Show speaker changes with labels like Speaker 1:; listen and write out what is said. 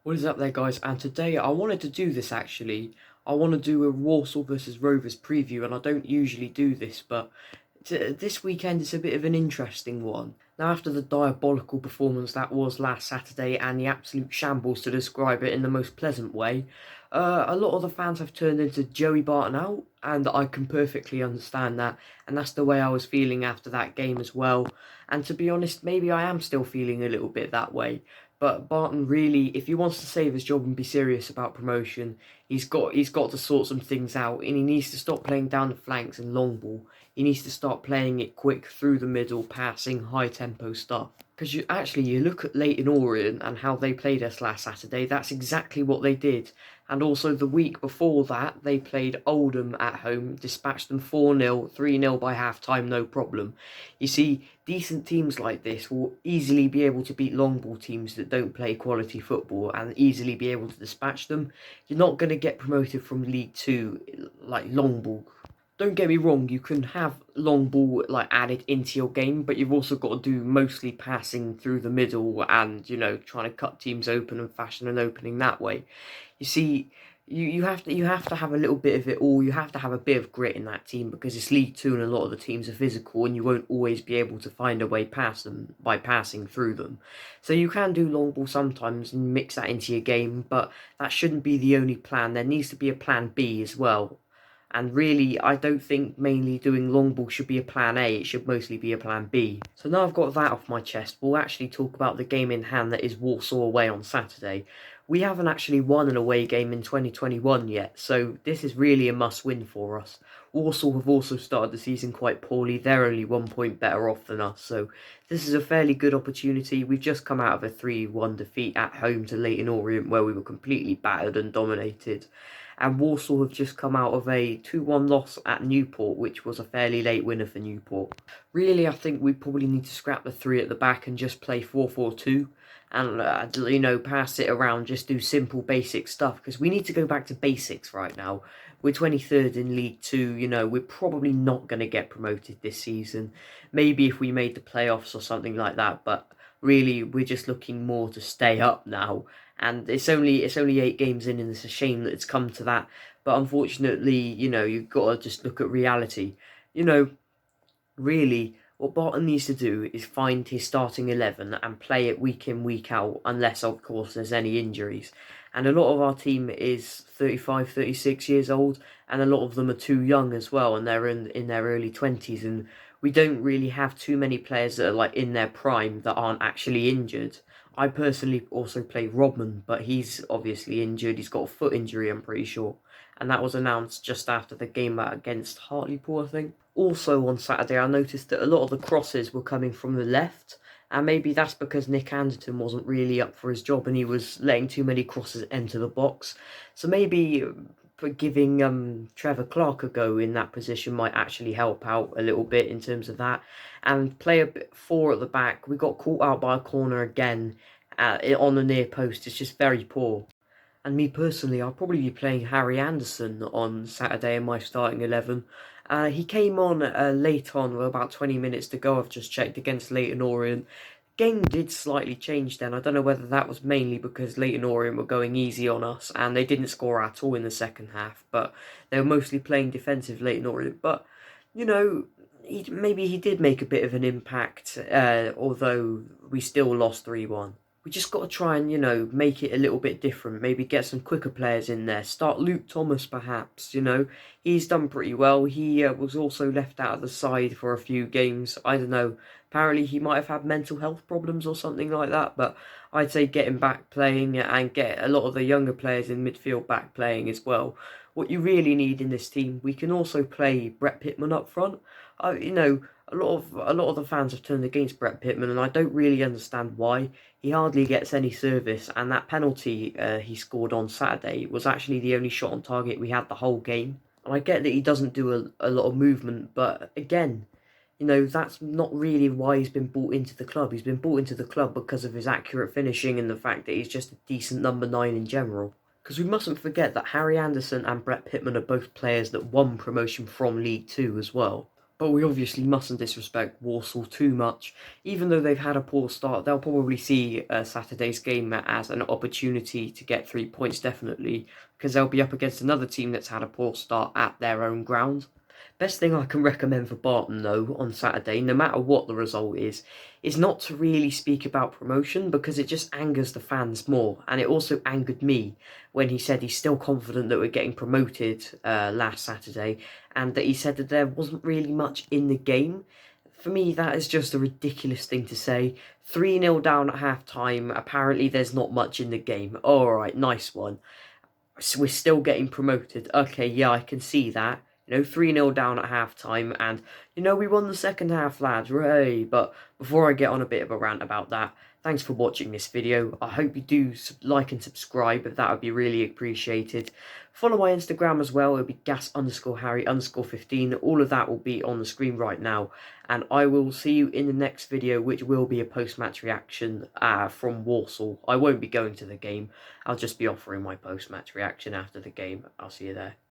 Speaker 1: What is up there, guys? And today I wanted to do this actually. I want to do a Walsall versus Rovers preview, and I don't usually do this, but this weekend is a bit of an interesting one. Now, after the diabolical performance that was last Saturday and the absolute shambles, to describe it in the most pleasant way, a lot of the fans have turned into Joey Barton out, and I can perfectly understand that. And that's the way I was feeling after that game as well. And to be honest, maybe I am still feeling a little bit that way. But Barton really, if he wants to save his job and be serious about promotion, he's got to sort some things out, and he needs to stop playing down the flanks and long ball. He needs to start playing it quick through the middle, passing, high tempo stuff. Because you look at Leyton Orient and how they played us last Saturday. That's exactly what they did. And also the week before that, they played Oldham at home, dispatched them 4-0, 3-0 by half time, no problem. You see, decent teams like this will easily be able to beat long ball teams that don't play quality football and easily be able to dispatch them. You're not going to get promoted from League Two like long ball. Don't get me wrong, you can have long ball like added into your game, but you've also got to do mostly passing through the middle and, trying to cut teams open and fashion an opening that way. You see, you have to have a little bit of it all. You have to have a bit of grit in that team because it's League Two and a lot of the teams are physical, and you won't always be able to find a way past them by passing through them. So you can do long ball sometimes and mix that into your game, but that shouldn't be the only plan. There needs to be a plan B as well. And really, I don't think mainly doing long ball should be a plan A, it should mostly be a plan B. So now I've got that off my chest, we'll actually talk about the game in hand that is Walsall away on Saturday. We haven't actually won an away game in 2021 yet, so this is really a must-win for us. Walsall have also started the season quite poorly, they're only 1 point better off than us, so this is a fairly good opportunity. We've just come out of a 3-1 defeat at home to Leyton Orient where we were completely battered and dominated. And Walsall have just come out of a 2-1 loss at Newport, which was a fairly late winner for Newport. Really, I think we probably need to scrap the three at the back and just play 4-4-2 and, pass it around, just do simple basic stuff, because we need to go back to basics right now. We're 23rd in League Two, we're probably not going to get promoted this season. Maybe if we made the playoffs or something like that, but really we're just looking more to stay up now. And it's only 8 games in, and it's a shame that it's come to that. But unfortunately, you've got to just look at reality. You know, really, what Barton needs to do is find his starting 11 and play it week in, week out, unless, of course, there's any injuries. And a lot of our team is 35, 36 years old, and a lot of them are too young as well, and they're in their early 20s. And we don't really have too many players that are like in their prime that aren't actually injured. I personally also play Rodman, but he's obviously injured. He's got a foot injury, I'm pretty sure. And that was announced just after the game against Hartlepool, I think. Also on Saturday, I noticed that a lot of the crosses were coming from the left. And maybe that's because Nick Anderton wasn't really up for his job and he was letting too many crosses enter the box. So maybe giving Trevor Clark a go in that position might actually help out a little bit in terms of that. And play a bit 4 at the back. We got caught out by a corner again on the near post. It's just very poor. And me personally, I'll probably be playing Harry Anderson on Saturday in my starting 11. He came on late on, with about 20 minutes to go. I've just checked, against Leyton Orient. Game did slightly change then. I don't know whether that was mainly because Leyton Orient were going easy on us and they didn't score at all in the second half, but they were mostly playing defensive, Leyton Orient. But, maybe he did make a bit of an impact, although we still lost 3-1. We just got to try and, make it a little bit different. Maybe get some quicker players in there. Start Luke Thomas, perhaps, He's done pretty well. He was also left out of the side for a few games. I don't know. Apparently, he might have had mental health problems or something like that. But I'd say get him back playing and get a lot of the younger players in midfield back playing as well. What you really need in this team, we can also play Brett Pittman up front. A lot of the fans have turned against Brett Pittman, and I don't really understand why. He hardly gets any service, and that penalty he scored on Saturday was actually the only shot on target we had the whole game. And I get that he doesn't do a lot of movement, but again, that's not really why he's been brought into the club. He's been brought into the club because of his accurate finishing and the fact that he's just a decent number 9 in general. Because we mustn't forget that Harry Anderson and Brett Pittman are both players that won promotion from League Two as well. But we obviously mustn't disrespect Walsall too much. Even though they've had a poor start, they'll probably see Saturday's game as an opportunity to get 3 points, definitely, because they'll be up against another team that's had a poor start at their own ground. Best thing I can recommend for Barton, though, on Saturday, no matter what the result is not to really speak about promotion, because it just angers the fans more. And it also angered me when he said he's still confident that we're getting promoted last Saturday, and that he said that there wasn't really much in the game. For me, that is just a ridiculous thing to say. 3-0 down at half time, apparently there's not much in the game. Alright, nice one. So we're still getting promoted. Okay, yeah, I can see that. 3-0 down at half time, and we won the second half, lads, hooray. But before I get on a bit of a rant about that, thanks for watching this video. I hope you do like and subscribe, that would be really appreciated. Follow my Instagram as well, it'll be gas_Harry_15, all of that will be on the screen right now, and I will see you in the next video, which will be a post-match reaction from Walsall. I won't be going to the game, I'll just be offering my post-match reaction after the game. I'll see you there.